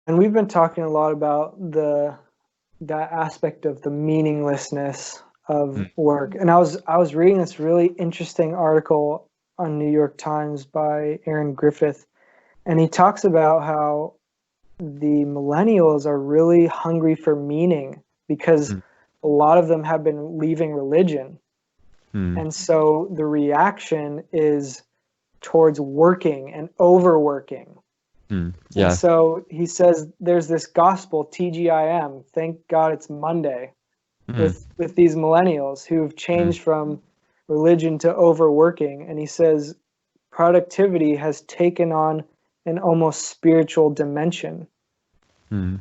And we've been talking a lot about that aspect of the meaninglessness of Mm, work. And I was reading this really interesting article on New York Times by Aaron Griffith, and he talks about how the millennials are really hungry for meaning because mm, a lot of them have been leaving religion. mm, And so the reaction is towards working and overworking. And yeah. so he says there's this gospel TGIM, thank God it's Monday, Mm, with these millennials who've mm, changed from religion to overworking. And he says productivity has taken on an almost spiritual dimension, mm,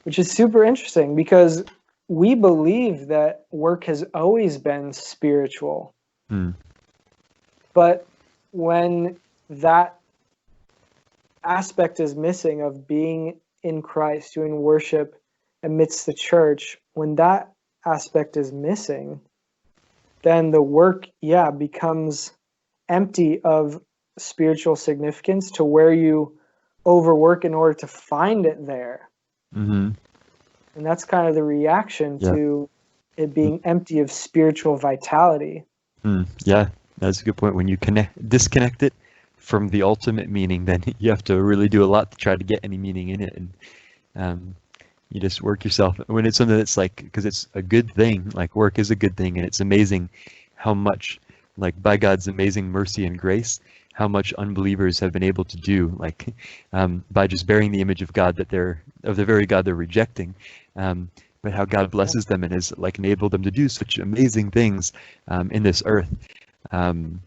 which is super interesting because we believe that work has always been spiritual. mm, But when that aspect is missing of being in Christ, doing worship amidst the church, when that aspect is missing, then the work, yeah, becomes empty of spiritual significance to where you overwork in order to find it there. mhm, And that's kind of the reaction yeah. to it Mm, being empty of spiritual vitality. yeah. That's a good point. When you disconnect it from the ultimate meaning, then you have to really do a lot to try to get any meaning in it, and um, you just work yourself. When it's something that's like, because it's a good thing, like work is a good thing, and it's amazing how much, like by God's amazing mercy and grace, how much unbelievers have been able to do, like by just bearing the image of God that they're of the very God they're rejecting. But how God Yeah. blesses them and has like enabled them to do such amazing things in this earth, um,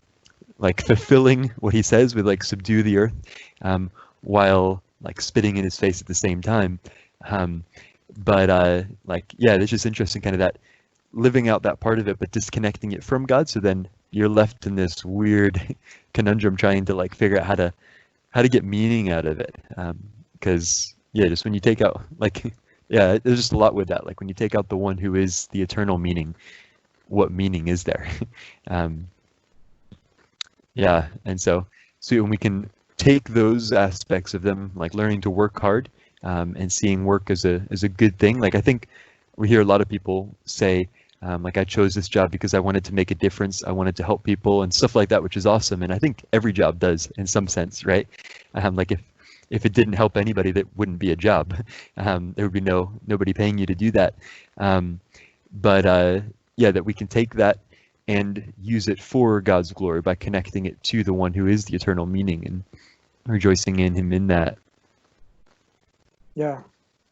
like fulfilling what He says with like subdue the earth, while like spitting in His face at the same time. Um, but like yeah, it's just interesting, kind of that living out that part of it, but disconnecting it from God. So then you're left in this weird conundrum, trying to like figure out how to get meaning out of it. Because yeah, just when you take out like yeah, there's just a lot with that. Like when you take out the one who is the eternal meaning, what meaning is there? um, yeah, and so when we can take those aspects of them, like learning to work hard, and seeing work as a good thing. Like I think we hear a lot of people say, like I chose this job because I wanted to make a difference, I wanted to help people and stuff like that, which is awesome. And I think every job does in some sense, right? Like if it didn't help anybody, that wouldn't be a job. There would be nobody paying you to do that. Um, but yeah, that we can take that and use it for God's glory by connecting it to the one who is the eternal meaning and rejoicing in Him in that. Yeah.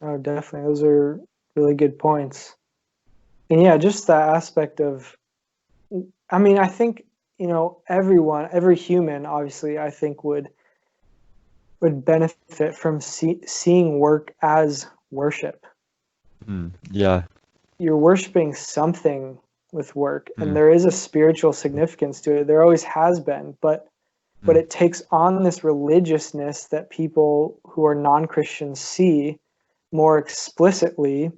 Oh, definitely. Those are really good points. And yeah, just that aspect of, I mean, I think, everyone, every human, obviously, I think would benefit from seeing work as worship. Yeah. You're worshiping something with work, and Mm, there is a spiritual significance to it. There always has been, but mm, it takes on this religiousness that people who are non-Christians see more explicitly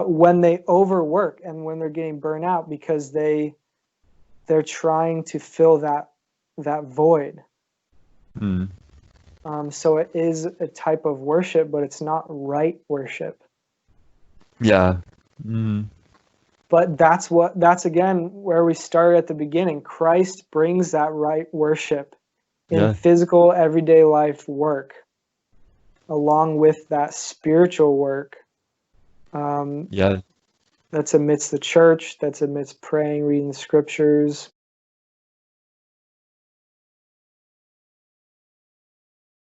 when they overwork and when they're getting burnt out because they're trying to fill that void. mm, So it is a type of worship, but it's not right worship. yeah. Mm, But that's again where we started at the beginning. Christ brings that right worship in yeah. physical everyday life work, along with that spiritual work um, Yeah. that's amidst the church, that's amidst praying, reading the scriptures,